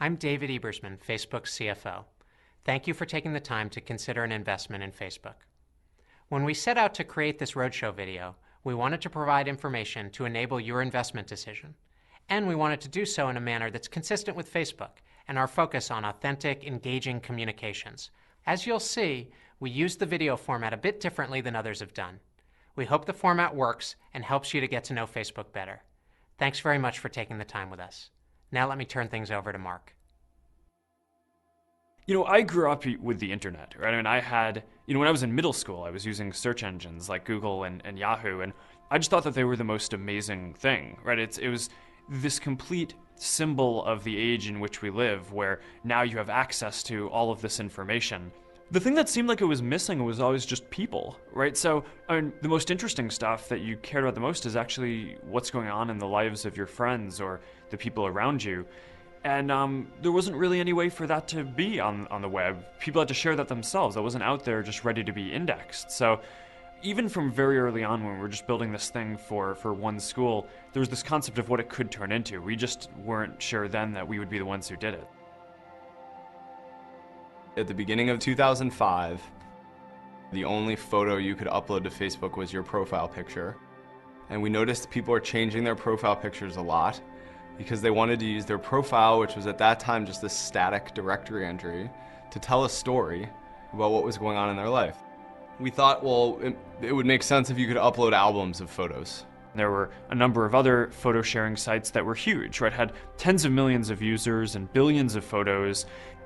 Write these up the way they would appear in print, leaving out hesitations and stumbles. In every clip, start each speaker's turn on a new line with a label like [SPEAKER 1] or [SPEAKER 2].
[SPEAKER 1] I'm David Ebersman, Facebook's CFO. Thank you for taking the time to consider an investment in Facebook. When we set out to create this roadshow video, we wanted to provide information to enable your investment decision. And we wanted to do so in a manner that's consistent with Facebook and our focus on authentic, engaging communications. As you'll see, we used the video format a bit differently than others have done. We hope the format works and helps you to get to know Facebook better. Thanks very much for taking the time with us. Now let me turn things over to Mark.
[SPEAKER 2] I grew up with the internet, right? I mean, I had, when I was in middle school, I was using search engines like Google and Yahoo, and I just thought that they were the most amazing thing, right? It was this complete symbol of the age in which we live, where now you have access to all of this information. The thing that seemed like it was missing was always just people, right? So, the most interesting stuff that you cared about the most is actually what's going on in the lives of your friends or the people around you. And there wasn't really any way for that to be on the web. People had to share that themselves. That wasn't out there just ready to be indexed. So even from very early on, when we were just building this thing for one school, there was this concept of what it could turn into. We just weren't sure then that we would be the ones who did it.
[SPEAKER 3] At the beginning of 2005, the only photo you could upload to Facebook was your profile picture. And we noticed people are changing their profile pictures a lot because they wanted to use their profile, which was at that time just a static directory entry, to tell a story about what was going on in their life. We thought, well, it would make sense if you could upload albums of photos.
[SPEAKER 2] There were a number of other photo sharing sites that were huge, right? Had tens of millions of users and billions of photos.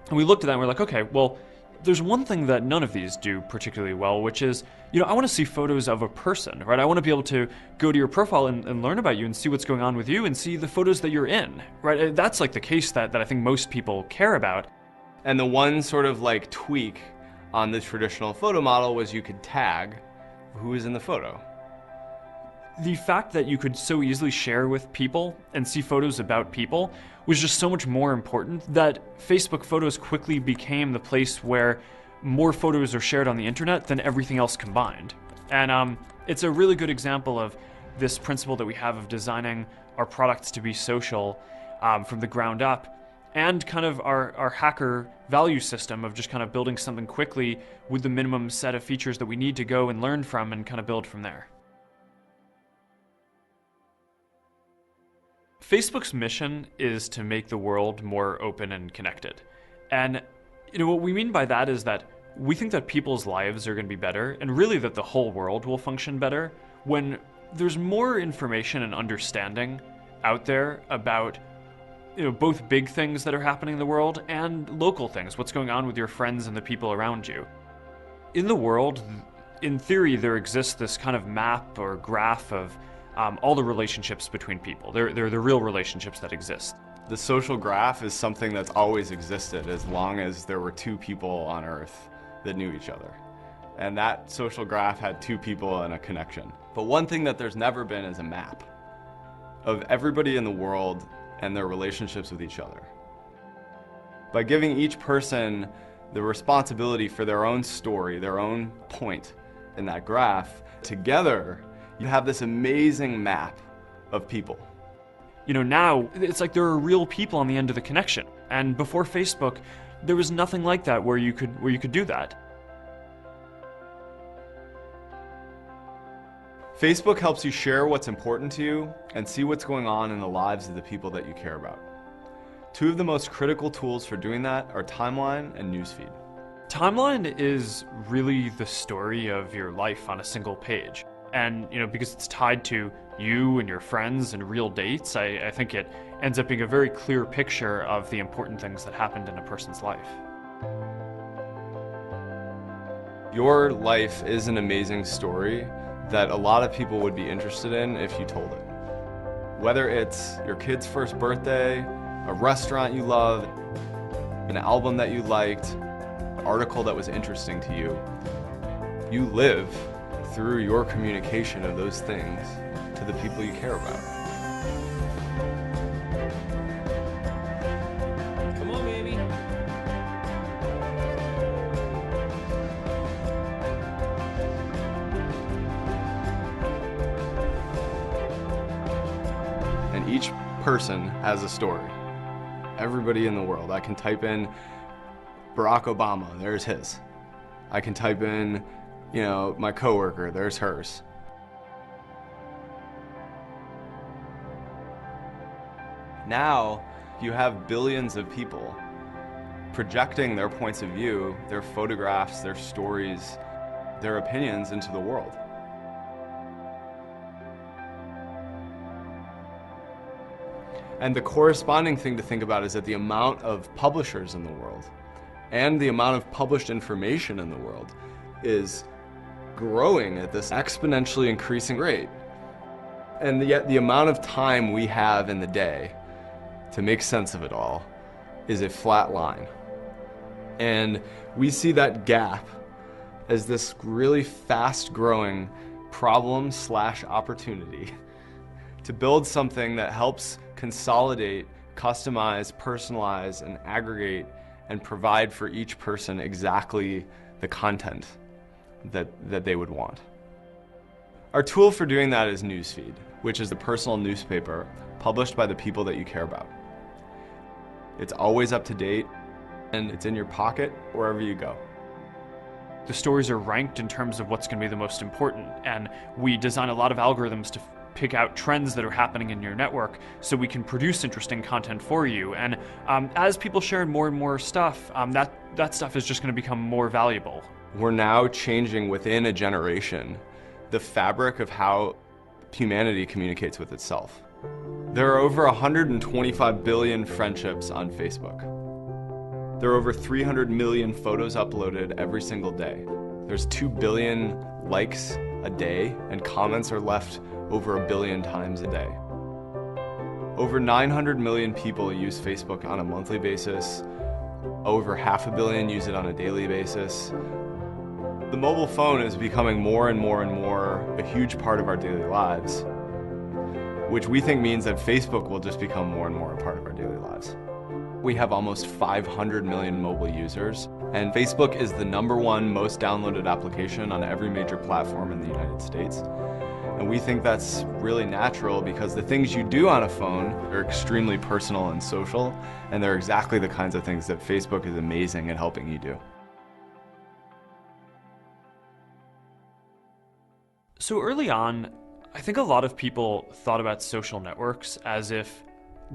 [SPEAKER 2] And we looked at that and we're like, okay, well, there's one thing that none of these do particularly well, which is, I want to see photos of a person, right? I want to be able to go to your profile and learn about you and see what's going on with you and see the photos that you're in, right? That's like the case that I think most people care about.
[SPEAKER 3] And the one sort of like tweak on the traditional photo model was you could tag who was in the photo.
[SPEAKER 2] The fact that you could so easily share with people and see photos about people was just so much more important that Facebook photos quickly became the place where more photos are shared on the internet than everything else combined. And it's a really good example of this principle that we have of designing our products to be social from the ground up, and kind of our hacker value system of just kind of building something quickly with the minimum set of features that we need to go and learn from and kind of build from there. Facebook's mission is to make the world more open and connected. And what we mean by that is that we think that people's lives are going to be better, and really that the whole world will function better when there's more information and understanding out there about both big things that are happening in the world and local things, what's going on with your friends and the people around you. In the world, in theory, there exists this kind of map or graph of all the relationships between people. They're the real relationships that exist.
[SPEAKER 3] The social graph is something that's always existed as long as there were two people on Earth that knew each other. And that social graph had two people and a connection. But one thing that there's never been is a map of everybody in the world and their relationships with each other. By giving each person the responsibility for their own story, their own point in that graph, together you have this amazing map of people.
[SPEAKER 2] Now it's like there are real people on the end of the connection. And before Facebook, there was nothing like that where you could do that.
[SPEAKER 3] Facebook helps you share what's important to you and see what's going on in the lives of the people that you care about. Two of the most critical tools for doing that are Timeline and Newsfeed.
[SPEAKER 2] Timeline is really the story of your life on a single page. And, because it's tied to you and your friends and real dates, I think it ends up being a very clear picture of the important things that happened in a person's life.
[SPEAKER 3] Your life is an amazing story that a lot of people would be interested in if you told it. Whether it's your kid's first birthday, a restaurant you love, an album that you liked, an article that was interesting to you, you live through your communication of those things to the people you care about.
[SPEAKER 4] Come on, baby.
[SPEAKER 3] And each person has a story. everybody in the world. I can type in Barack Obama, there's his. I can type in, my coworker, there's hers. Now, you have billions of people projecting their points of view, their photographs, their stories, their opinions into the world. And the corresponding thing to think about is that the amount of publishers in the world and the amount of published information in the world is growing at this exponentially increasing rate. And yet the amount of time we have in the day to make sense of it all is a flat line. And we see that gap as this really fast-growing problem/opportunity to build something that helps consolidate, customize, personalize, and aggregate and provide for each person exactly the content that they would want. Our tool for doing that is Newsfeed, which is the personal newspaper published by the people that you care about. It's always up to date, and it's in your pocket wherever you go.
[SPEAKER 2] The stories are ranked in terms of what's going to be the most important, and we design a lot of algorithms to pick out trends that are happening in your network so we can produce interesting content for you. And as people share more and more stuff, that stuff is just going to become more valuable.
[SPEAKER 3] We're now changing within a generation the fabric of how humanity communicates with itself. There are over 125 billion friendships on Facebook. There are over 300 million photos uploaded every single day. There's 2 billion likes a day, and comments are left over 1 billion times a day. Over 900 million people use Facebook on a monthly basis. Over 500 million use it on a daily basis. The mobile phone is becoming more and more and more a huge part of our daily lives, which we think means that Facebook will just become more and more a part of our daily lives. We have almost 500 million mobile users, and Facebook is the #1 most downloaded application on every major platform in the United States. And we think that's really natural because the things you do on a phone are extremely personal and social, and they're exactly the kinds of things that Facebook is amazing at helping you do.
[SPEAKER 2] So early on, I think a lot of people thought about social networks as if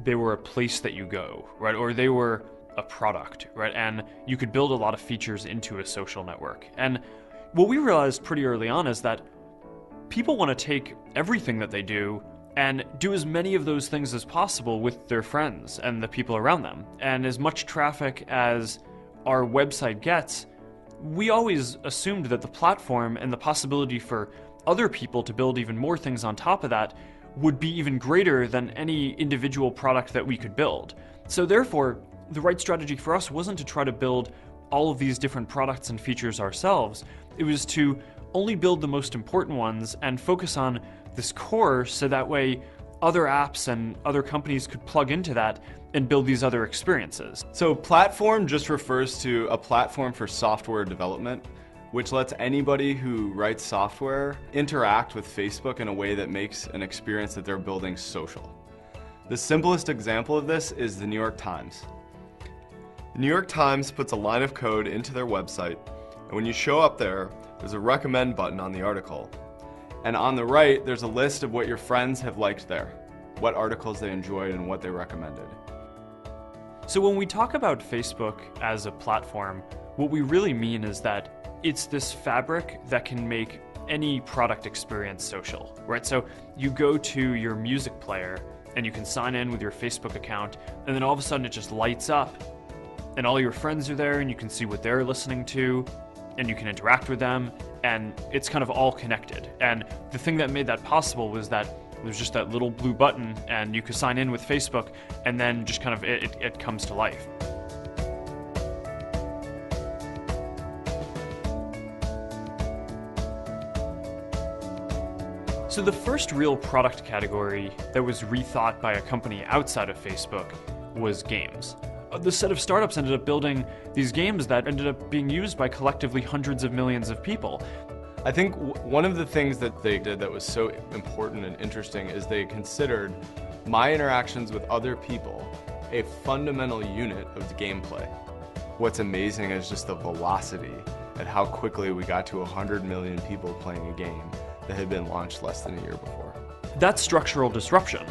[SPEAKER 2] they were a place that you go, right? Or they were a product, right? And you could build a lot of features into a social network. And what we realized pretty early on is that people want to take everything that they do and do as many of those things as possible with their friends and the people around them. And as much traffic as our website gets, we always assumed that the platform and the possibility for other people to build even more things on top of that would be even greater than any individual product that we could build. So therefore, the right strategy for us wasn't to try to build all of these different products and features ourselves. It was to only build the most important ones and focus on this core so that way other apps and other companies could plug into that and build these other experiences.
[SPEAKER 3] So platform just refers to a platform for software development, which lets anybody who writes software interact with Facebook in a way that makes an experience that they're building social. The simplest example of this is the New York Times. The New York Times puts a line of code into their website, and when you show up there, there's a recommend button on the article. And on the right, there's a list of what your friends have liked there, what articles they enjoyed and what they recommended.
[SPEAKER 2] So when we talk about Facebook as a platform, what we really mean is that it's this fabric that can make any product experience social, right? So you go to your music player and you can sign in with your Facebook account, and then all of a sudden it just lights up and all your friends are there and you can see what they're listening to and you can interact with them, and it's kind of all connected. And the thing that made that possible was that there's just that little blue button and you could sign in with Facebook, and then just kind of it comes to life. So the first real product category that was rethought by a company outside of Facebook was games. The set of startups ended up building these games that ended up being used by collectively hundreds of millions of people.
[SPEAKER 3] I think one of the things that they did that was so important and interesting is they considered my interactions with other people a fundamental unit of the gameplay. What's amazing is just the velocity at how quickly we got to 100 million people playing a game that had been launched less than a year before.
[SPEAKER 2] That's structural disruption.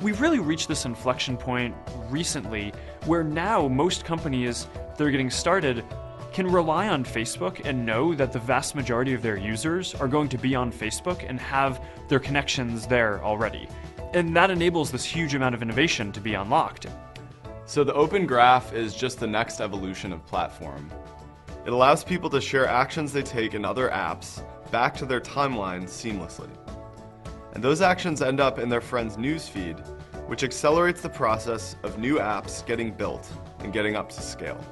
[SPEAKER 2] We've really reached this inflection point recently where now most companies that are getting started can rely on Facebook and know that the vast majority of their users are going to be on Facebook and have their connections there already. And that enables this huge amount of innovation to be unlocked.
[SPEAKER 3] So the Open Graph is just the next evolution of platform. It allows people to share actions they take in other apps back to their timeline seamlessly. And those actions end up in their friend's newsfeed, which accelerates the process of new apps getting built and getting up to scale.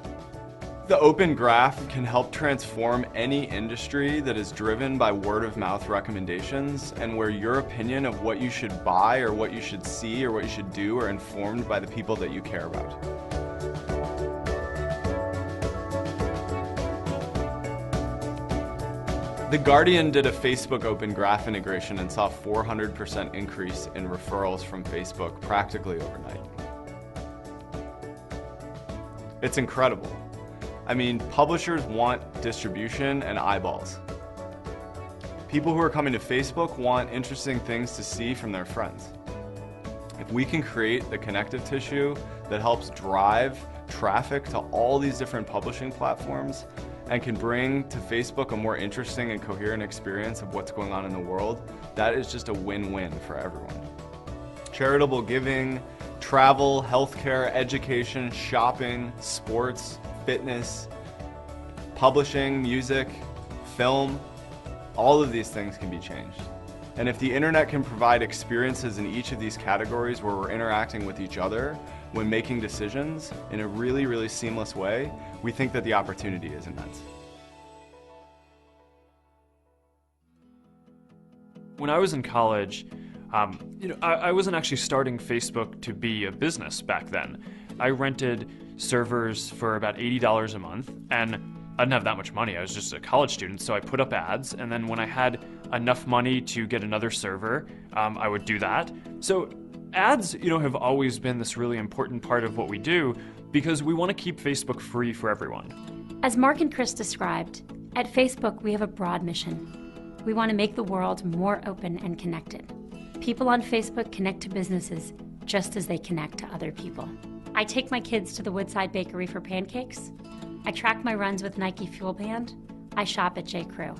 [SPEAKER 3] The Open Graph can help transform any industry that is driven by word-of-mouth recommendations and where your opinion of what you should buy or what you should see or what you should do are informed by the people that you care about. The Guardian did a Facebook Open Graph integration and saw a 400% increase in referrals from Facebook practically overnight. It's incredible. I mean, publishers want distribution and eyeballs. People who are coming to Facebook want interesting things to see from their friends. If we can create the connective tissue that helps drive traffic to all these different publishing platforms and can bring to Facebook a more interesting and coherent experience of what's going on in the world, that is just a win-win for everyone. Charitable giving, travel, healthcare, education, shopping, sports, fitness, publishing, music, film, all of these things can be changed. And if the internet can provide experiences in each of these categories where we're interacting with each other when making decisions in a really, really seamless way, we think that the opportunity is immense.
[SPEAKER 2] When I was in college, I wasn't actually starting Facebook to be a business back then. I rented servers for about $80 a month, and I didn't have that much money. I was just a college student, so I put up ads, and then when I had enough money to get another server, I would do that. So ads, have always been this really important part of what we do because we want to keep Facebook free for everyone.
[SPEAKER 4] As Mark and Chris described, at Facebook we have a broad mission. We want to make the world more open and connected. People on Facebook connect to businesses just as they connect to other people. I take my kids to the Woodside Bakery for pancakes. I track my runs with Nike Fuel Band. I shop at J.Crew.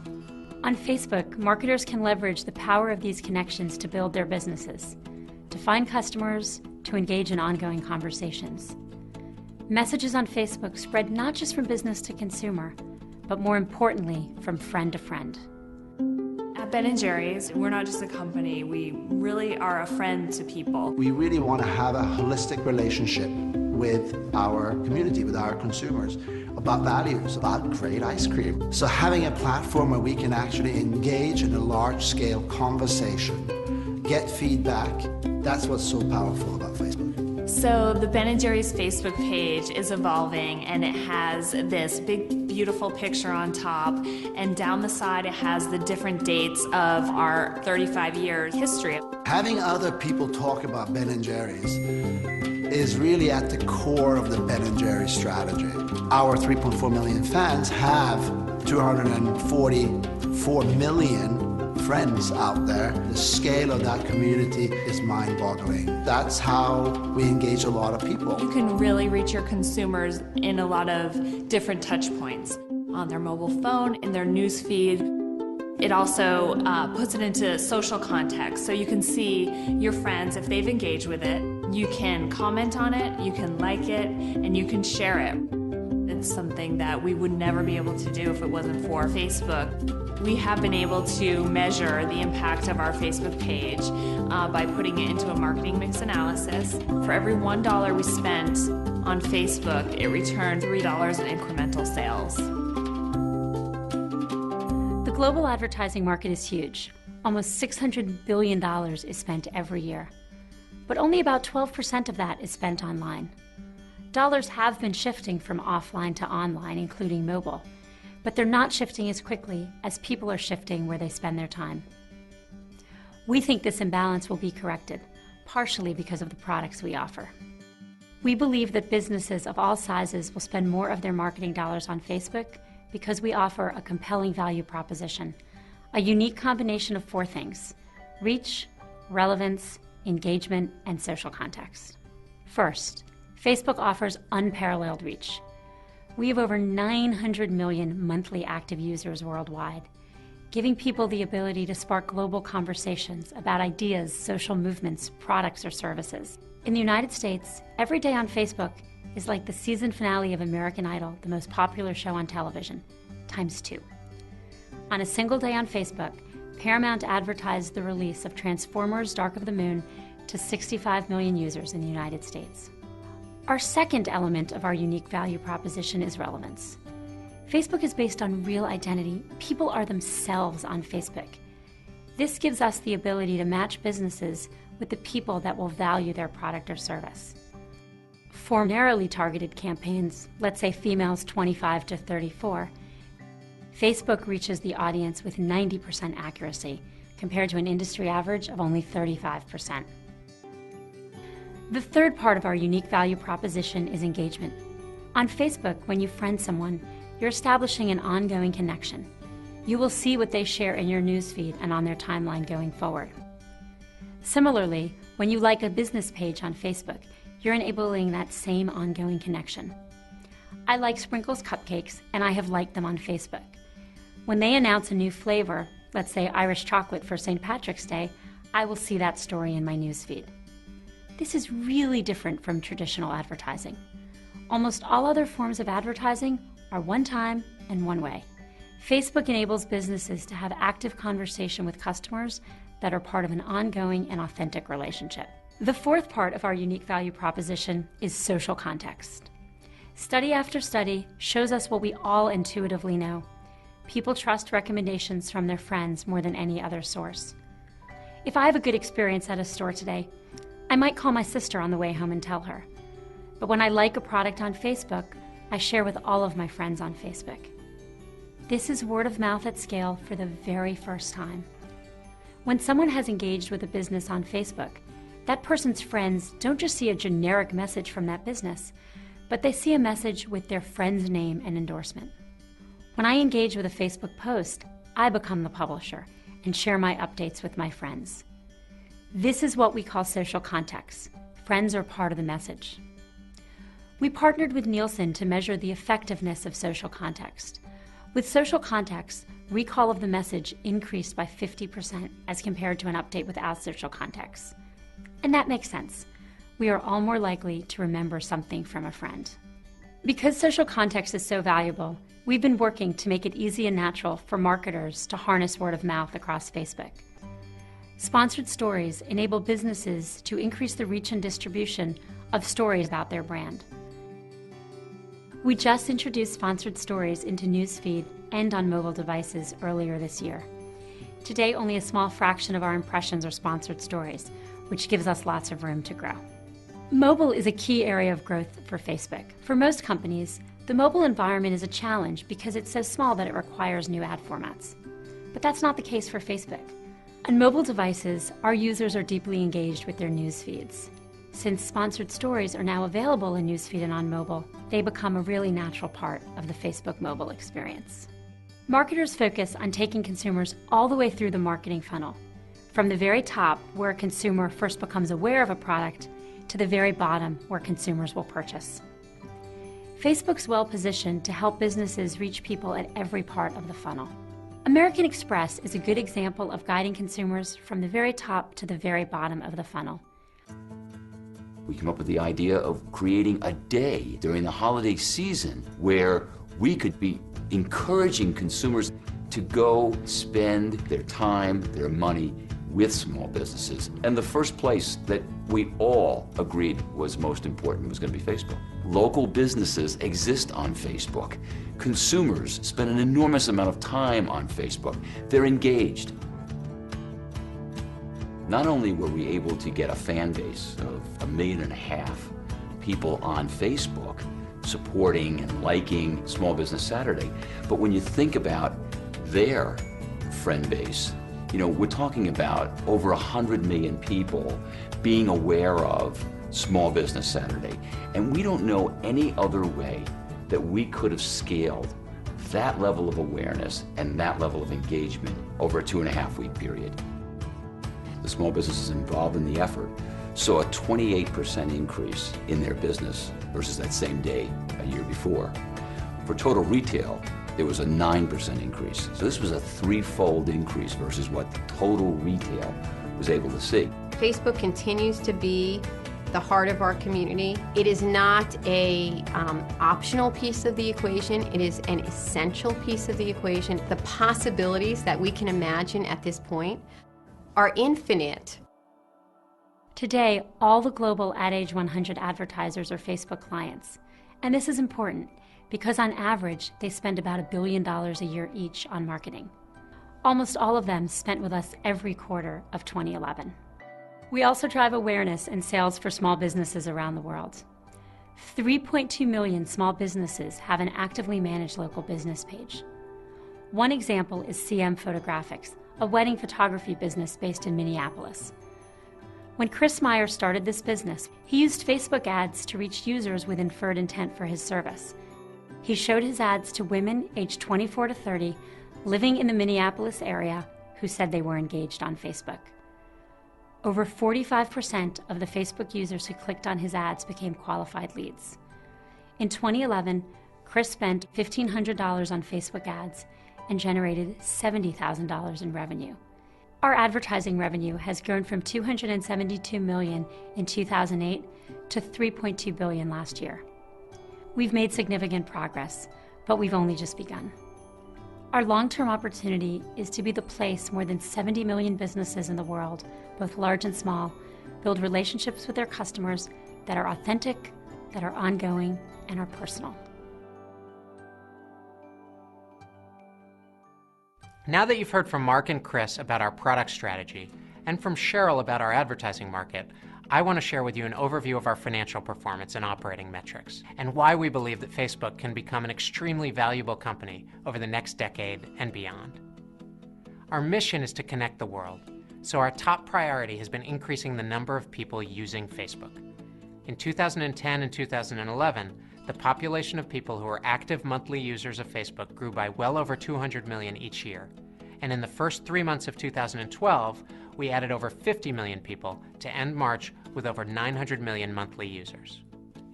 [SPEAKER 4] On Facebook, marketers can leverage the power of these connections to build their businesses, to find customers, to engage in ongoing conversations. Messages on Facebook spread not just from business to consumer, but more importantly, from friend to friend.
[SPEAKER 5] At Ben & Jerry's, we're not just a company, we really are a friend to people.
[SPEAKER 6] We really want to have a holistic relationship with our community, with our consumers, about values, about great ice cream. So having a platform where we can actually engage in a large-scale conversation, get feedback, that's what's so powerful about Facebook.
[SPEAKER 5] So the Ben & Jerry's Facebook page is evolving, and it has this big, beautiful picture on top, and down the side it has the different dates of our 35-year history.
[SPEAKER 6] Having other people talk about Ben & Jerry's is really at the core of the Ben & Jerry's strategy. Our 3.4 million fans have 244 million friends out there. The scale of that community is mind-boggling. That's how we engage a lot of people.
[SPEAKER 5] You can really reach your consumers in a lot of different touch points. On their mobile phone, in their news feed. It also puts it into social context, so you can see your friends if they've engaged with it. You can comment on it, you can like it, and you can share it. It's something that we would never be able to do if it wasn't for Facebook. We have been able to measure the impact of our Facebook page by putting it into a marketing mix analysis. For every $1 we spent on Facebook, it returned $3 in incremental sales.
[SPEAKER 4] The global advertising market is huge. Almost $600 billion is spent every year. But only about 12% of that is spent online. Dollars have been shifting from offline to online, including mobile, but they're not shifting as quickly as people are shifting where they spend their time. We think this imbalance will be corrected, partially because of the products we offer. We believe that businesses of all sizes will spend more of their marketing dollars on Facebook because we offer a compelling value proposition, a unique combination of 4 things: reach, relevance, engagement, and social context. First, Facebook offers unparalleled reach. We have over 900 million monthly active users worldwide, giving people the ability to spark global conversations about ideas, social movements, products, or services. In the United States, every day on Facebook is like the season finale of American Idol, the most popular show on television, ×2. On a single day on Facebook, Paramount advertised the release of Transformers: Dark of the Moon to 65 million users in the United States. Our second element of our unique value proposition is relevance. Facebook is based on real identity. People are themselves on Facebook. This gives us the ability to match businesses with the people that will value their product or service. For narrowly targeted campaigns, let's say females 25 to 34, Facebook reaches the audience with 90% accuracy, compared to an industry average of only 35%. The third part of our unique value proposition is engagement. On Facebook, when you friend someone, you're establishing an ongoing connection. You will see what they share in your newsfeed and on their timeline going forward. Similarly, when you like a business page on Facebook, you're enabling that same ongoing connection. I like Sprinkles cupcakes, and I have liked them on Facebook. When they announce a new flavor, let's say Irish chocolate for St. Patrick's Day, I will see that story in my newsfeed. This is really different from traditional advertising. Almost all other forms of advertising are one time and one way. Facebook enables businesses to have active conversation with customers that are part of an ongoing and authentic relationship. The fourth part of our unique value proposition is social context. Study after study shows us what we all intuitively know. People trust recommendations from their friends more than any other source. If I have a good experience at a store today, I might call my sister on the way home and tell her. But when I like a product on Facebook, I share with all of my friends on Facebook. This is word of mouth at scale for the very first time. When someone has engaged with a business on Facebook, that person's friends don't just see a generic message from that business, but they see a message with their friend's name and endorsement. When I engage with a Facebook post, I become the publisher and share my updates with my friends. This is what we call social context. Friends are part of the message. We partnered with Nielsen to measure the effectiveness of social context. With social context, recall of the message increased by 50% as compared to an update without social context. And that makes sense. We are all more likely to remember something from a friend. Because social context is so valuable, we've been working to make it easy and natural for marketers to harness word of mouth across Facebook. Sponsored stories enable businesses to increase the reach and distribution of stories about their brand. We just introduced sponsored stories into Newsfeed and on mobile devices earlier this year. Today, only a small fraction of our impressions are sponsored stories, which gives us lots of room to grow. Mobile is a key area of growth for Facebook. For most companies, the mobile environment is a challenge because it's so small that it requires new ad formats. But that's not the case for Facebook. On mobile devices, our users are deeply engaged with their news feeds. Since sponsored stories are now available in Newsfeed and on mobile, they become a really natural part of the Facebook mobile experience. Marketers focus on taking consumers all the way through the marketing funnel, from the very top, where a consumer first becomes aware of a product, to the very bottom, where consumers will purchase. Facebook's well positioned to help businesses reach people at every part of the funnel. American Express is a good example of guiding consumers from the very top to the very bottom of the funnel.
[SPEAKER 7] We came up with the idea of creating a day during the holiday season where we could be encouraging consumers to go spend their time, their money with small businesses. And the first place that we all agreed was most important was going to be Facebook. Local businesses exist on Facebook. Consumers spend an enormous amount of time on Facebook. They're engaged. Not only were we able to get a fan base of 1.5 million people on Facebook supporting and liking Small Business Saturday, but when you think about their friend base, You know, we're talking about over 100 million people being aware of Small Business Saturday. And we don't know any other way that we could have scaled that level of awareness and that level of engagement over a 2.5-week period. The small businesses involved in the effort saw a 28% increase in their business versus that same day a year before. For total retail, there was a 9% increase. So this was a 3-fold increase versus what total retail was able to see.
[SPEAKER 8] Facebook continues to be the heart of our community. It is not a optional piece of the equation. It is an essential piece of the equation. The possibilities that we can imagine at this point are infinite.
[SPEAKER 4] Today, all the global Ad Age 100 advertisers are Facebook clients. And this is important because on average, they spend about $1 billion a year each on marketing. Almost all of them spent with us every quarter of 2011. We also drive awareness and sales for small businesses around the world. 3.2 million small businesses have an actively managed local business page. One example is CM Photographics, a wedding photography business based in Minneapolis. When Chris Meyer started this business, he used Facebook ads to reach users with inferred intent for his service. He showed his ads to women aged 24 to 30 living in the Minneapolis area who said they were engaged on Facebook. Over 45% of the Facebook users who clicked on his ads became qualified leads. In 2011, Chris spent $1,500 on Facebook ads and generated $70,000 in revenue. Our advertising revenue has grown from $272 million in 2008 to $3.2 billion last year. We've made significant progress, but we've only just begun. Our long-term opportunity is to be the place more than 70 million businesses in the world, both large and small, build relationships with their customers that are authentic, that are ongoing, and are personal.
[SPEAKER 1] Now that you've heard from Mark and Chris about our product strategy, and from Cheryl about our advertising market, I want to share with you an overview of our financial performance and operating metrics, and why we believe that Facebook can become an extremely valuable company over the next decade and beyond. Our mission is to connect the world, so our top priority has been increasing the number of people using Facebook. In 2010 and 2011, the population of people who are active monthly users of Facebook grew by well over 200 million each year, and in the first 3 months of 2012, we added over 50 million people to end March with over 900 million monthly users.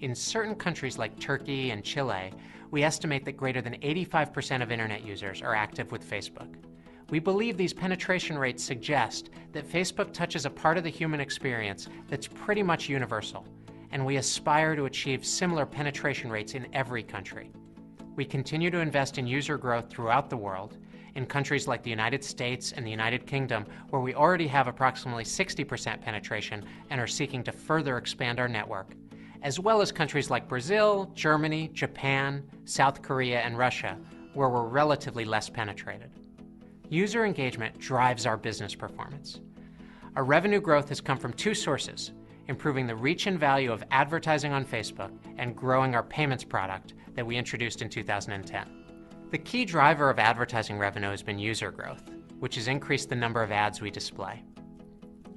[SPEAKER 1] In certain countries like Turkey and Chile, we estimate that greater than 85% of internet users are active with Facebook. We believe these penetration rates suggest that Facebook touches a part of the human experience that's pretty much universal, and we aspire to achieve similar penetration rates in every country. We continue to invest in user growth throughout the world, in countries like the United States and the United Kingdom, where we already have approximately 60% penetration and are seeking to further expand our network, as well as countries like Brazil, Germany, Japan, South Korea, and Russia, where we're relatively less penetrated. User engagement drives our business performance. Our revenue growth has come from 2 sources: improving the reach and value of advertising on Facebook and growing our payments product that we introduced in 2010. The key driver of advertising revenue has been user growth, which has increased the number of ads we display.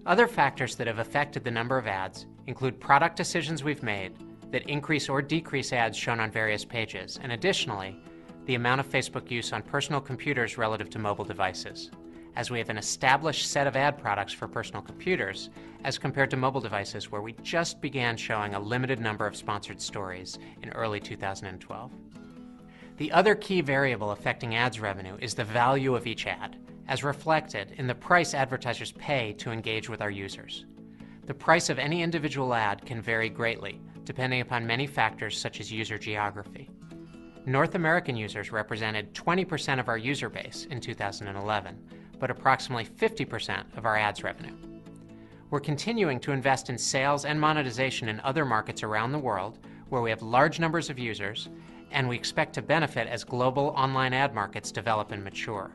[SPEAKER 1] Other factors that have affected the number of ads include product decisions we've made that increase or decrease ads shown on various pages, and additionally, the amount of Facebook use on personal computers relative to mobile devices, as we have an established set of ad products for personal computers as compared to mobile devices where we just began showing a limited number of sponsored stories in early 2012. The other key variable affecting ads revenue is the value of each ad, as reflected in the price advertisers pay to engage with our users. The price of any individual ad can vary greatly, depending upon many factors such as user geography. North American users represented 20% of our user base in 2011, but approximately 50% of our ads revenue. We're continuing to invest in sales and monetization in other markets around the world where we have large numbers of users, and we expect to benefit as global online ad markets develop and mature.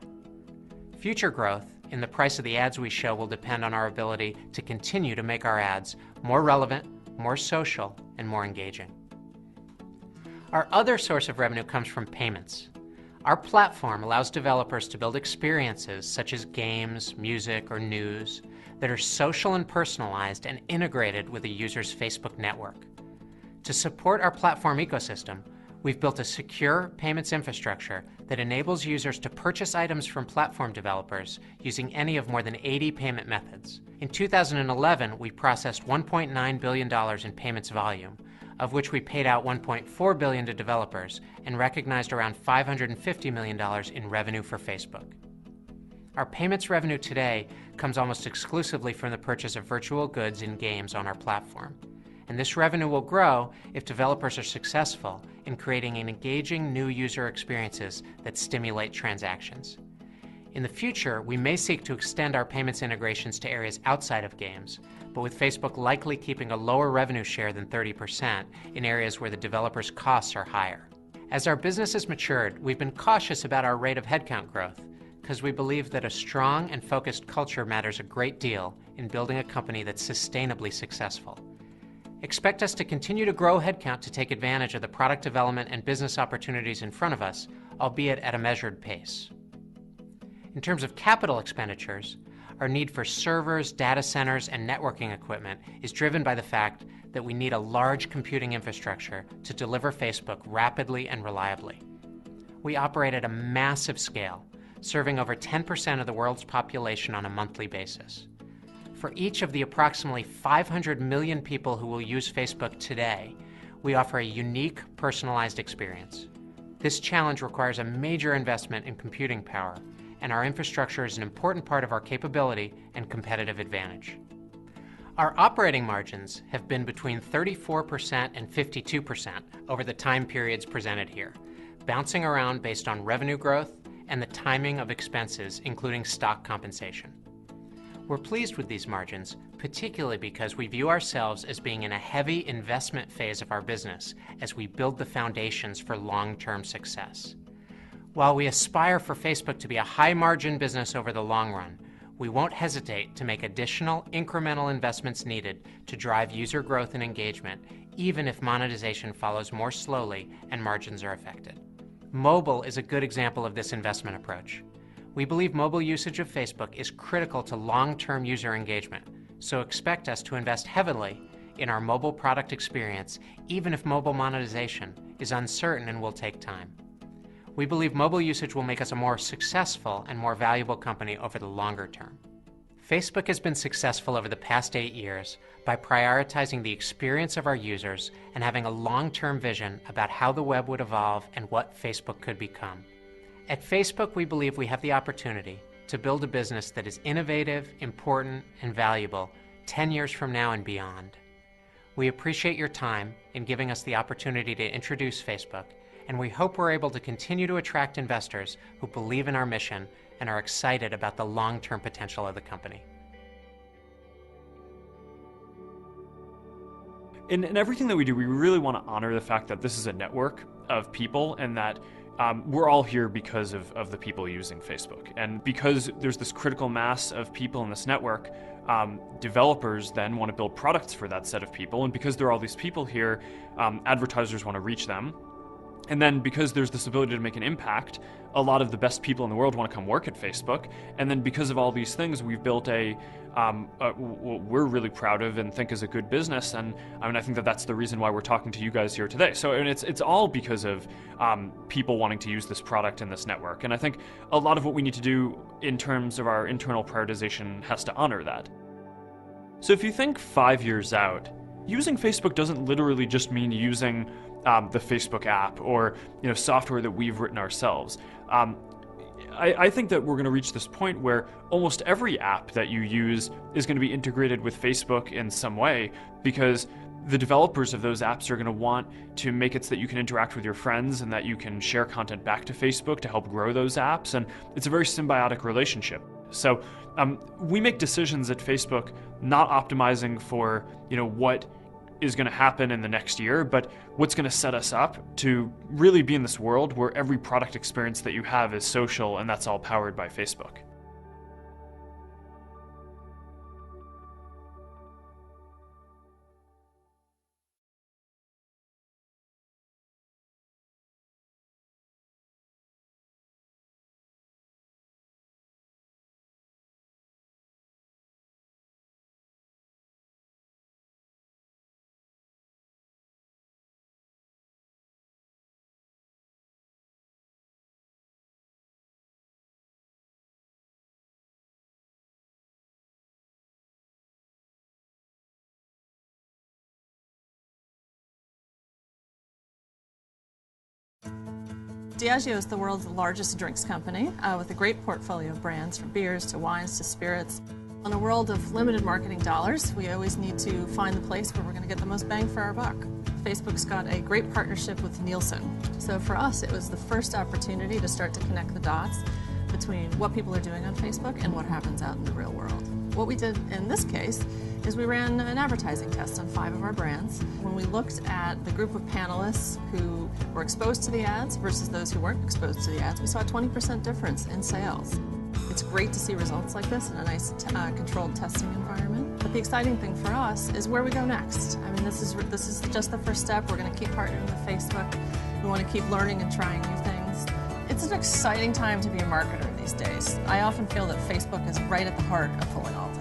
[SPEAKER 1] Future growth in the price of the ads we show will depend on our ability to continue to make our ads more relevant, more social, and more engaging. Our other source of revenue comes from payments. Our platform allows developers to build experiences such as games, music, or news that are social and personalized and integrated with a user's Facebook network. To support our platform ecosystem, we've built a secure payments infrastructure that enables users to purchase items from platform developers using any of more than 80 payment methods. In 2011, we processed $1.9 billion in payments volume, of which we paid out $1.4 billion to developers and recognized around $550 million in revenue for Facebook. Our payments revenue today comes almost exclusively from the purchase of virtual goods in games on our platform. And this revenue will grow if developers are successful in creating engaging new user experiences that stimulate transactions. In the future, we may seek to extend our payments integrations to areas outside of games, but with Facebook likely keeping a lower revenue share than 30% in areas where the developers' costs are higher. As our business has matured, we've been cautious about our rate of headcount growth because we believe that a strong and focused culture matters a great deal in building a company that's sustainably successful. Expect us to continue to grow headcount to take advantage of the product development and business opportunities in front of us, albeit at a measured pace. In terms of capital expenditures, our need for servers, data centers, and networking equipment is driven by the fact that we need a large computing infrastructure to deliver Facebook rapidly and reliably. We operate at a massive scale, serving over 10% of the world's population on a monthly basis. For each of the approximately 500 million people who will use Facebook today, we offer a unique, personalized experience. This challenge requires a major investment in computing power, and our infrastructure is an important part of our capability and competitive advantage. Our operating margins have been between 34% and 52% over the time periods presented here, bouncing around based on revenue growth and the timing of expenses, including stock compensation. We're pleased with these margins, particularly because we view ourselves as being in a heavy investment phase of our business as we build the foundations for long-term success. While we aspire for Facebook to be a high-margin business over the long run, we won't hesitate to make additional incremental investments needed to drive user growth and engagement, even if monetization follows more slowly and margins are affected. Mobile is a good example of this investment approach. We believe mobile usage of Facebook is critical to long-term user engagement, so expect us to invest heavily in our mobile product experience, even if mobile monetization is uncertain and will take time. We believe mobile usage will make us a more successful and more valuable company over the longer term. Facebook has been successful over the past 8 years by prioritizing the experience of our users and having a long-term vision about how the web would evolve and what Facebook could become. At Facebook, we believe we have the opportunity to build a business that is innovative, important, and valuable 10 years from now and beyond. We appreciate your time in giving us the opportunity to introduce Facebook, and we hope we're able to continue to attract investors who believe in our mission and are excited about the long-term potential of the company.
[SPEAKER 2] In everything that we do, we really want to honor the fact that this is a network of people and that we're all here because of the people using Facebook. And because there's this critical mass of people in this network, developers then want to build products for that set of people. And because there are all these people here, advertisers want to reach them. And then because there's this ability to make an impact, a lot of the best people in the world want to come work at Facebook. And then because of all these things, we've built what we're really proud of and think is a good business. And I think that that's the reason why we're talking to you guys here today. So it's all because of people wanting to use this product in this network. And I think a lot of what we need to do in terms of our internal prioritization has to honor that. So if you think 5 years out, using Facebook doesn't literally just mean using the Facebook app or software that we've written ourselves. I think that we're going to reach this point where almost every app that you use is going to be integrated with Facebook in some way, because the developers of those apps are going to want to make it so that you can interact with your friends and that you can share content back to Facebook to help grow those apps, and it's a very symbiotic relationship. So we make decisions at Facebook not optimizing for what is going to happen in the next year, but what's going to set us up to really be in this world where every product experience that you have is social, and that's all powered by Facebook.
[SPEAKER 9] Diageo is the world's largest drinks company with a great portfolio of brands, from beers to wines to spirits. In a world of limited marketing dollars, we always need to find the place where we're going to get the most bang for our buck. Facebook's got a great partnership with Nielsen. So for us, it was the first opportunity to start to connect the dots between what people are doing on Facebook and what happens out in the real world. What we did in this case is we ran an advertising test on 5 of our brands. When we looked at the group of panelists who were exposed to the ads versus those who weren't exposed to the ads, we saw a 20% difference in sales. It's great to see results like this in a nice controlled testing environment. But the exciting thing for us is where we go next. I mean, this is just the first step. We're going to keep partnering with Facebook. We want to keep learning and trying new things. It's an exciting time to be a marketer these days. I often feel that Facebook is right at the heart of pulling all